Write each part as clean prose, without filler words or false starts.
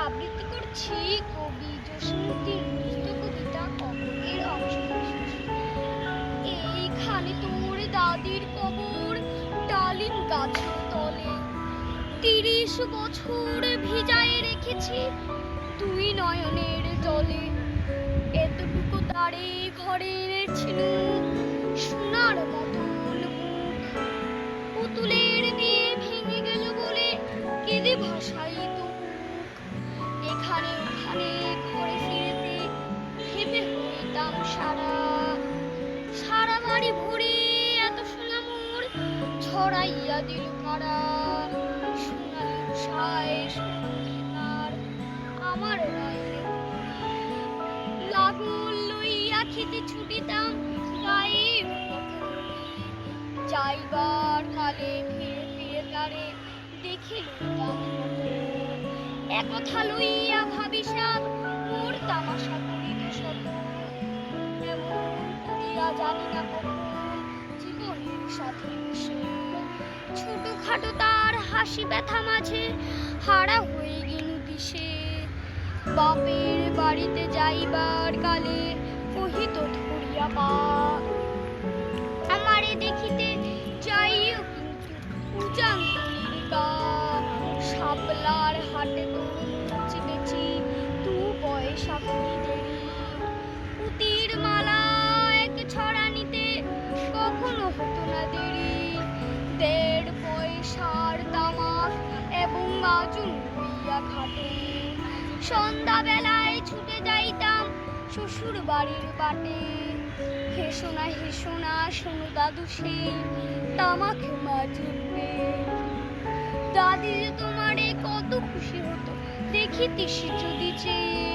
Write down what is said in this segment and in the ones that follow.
আবৃত্তি করছি কবি জসীমউদ্দীন রচিত কবিতা কবরের অংশ বিশেষ। এইখানে তোর দাদির কবর, ডালিম গাছের তলে। ৩০ বছর ভিজায় রেখেছি তুই নয়নের জলে। এতটুকু তারে ঘরের ছিল সোনার মতন মুখ, পুতুলের দিয়ে ভেঙে গেল বলে কেঁদে ভাসাই তো বুক। এখানে ওখানে ঘরে ফিরতে ভেবে হইতাম সারা, সারা বাড়ি ভরে এত সোনা মোর ছড়াইয়া দিল কারা। সোনালি উষায় সুন্দর আমার রায়ের লাঙল লইয়া খেতে ছুটিতাম গায়ে। যাইবার কালে ফিরে ফিরে তারে দেখে লইতাম একথা লইয়া ভাবিসাব মোর তামাশা করিত শত। এমন করিয়া জানি না কখন জীবনের সাথে মিশে। ছোটখাটো তার হাসি ব্যথা মাঝে হারা হয়ে গেল দিশে। বাপের বাড়িতে যাইবার কালে কহিত ধরিয়া পা, আমারে দেখিতে যাইও কিন্তু উজান গা। শাপলার হাটে তরমুজ বেচি দু পয়সা করি দেরি। পুতির মালা এক ছড়া নিতে কখনো হতো না দেরি। ১.৫ পয়সার তামাক এবং মাজুন লইয়া ঘাটে সন্ধ্যা বেলায় ছুটে যাইতাম শ্বশুর বাড়ির বাটে। হেসো না শোনো দাদু সেই তামাক মাজবে। দাদি যে তোমারে কত খুশি হতো দেখিতিস যদি চেয়ে।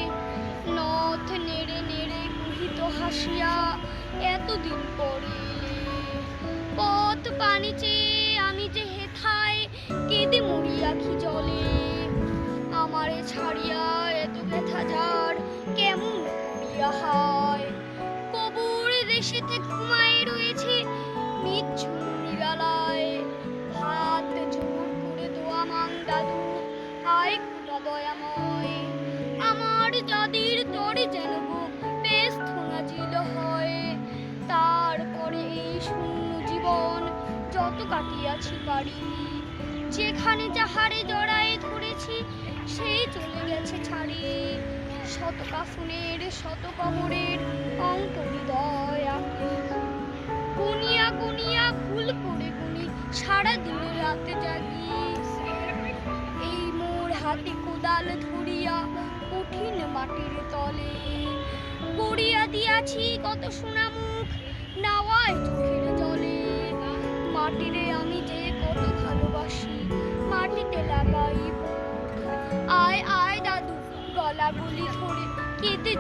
নথ নেড়ে নেড়ে কহিত হাসিয়া এতদিন পরে পথ পানি চেয়ে আমি যে হেথায় কেঁদে মরি আখি জলে। আমারে ছাড়িয়া এত ব্যথা যার কেমন করিয়া হয়। কবর দেশেতে ঘুমায় রয়েছে নিঝুম নিরালায়। হাত জোর করে দোয়া মাং দাদু আয় খোদা দয়াময়। আমার দাদির তরে যেন বেশ থোনাজিল হয়। তারপরে এই শূন্য জীবন যত কাটিয়াছি পারি। যেখানে যাহারে জড়ায় ধরেছি সেই চলে গেছে ছাড়িয়ে। শত কাফনের শত কবরের অঙ্ক হৃদয় আঁকি। গুনিয়া গুনিয়া ভুল করে গুনি সারা দিন রাতে জাগি। এই মোর হাতে কোদাল ধরিয়া কঠিন মাটির তলে গড়িয়া দিয়াছি কত সোনা মুখ নাওয়ায় চোখের জলে। মাটিরে আমি যে কত ভালোবাসি মাটিতে লাগাই। আয় আয় দাদু গলা গলি ধরে কেঁদে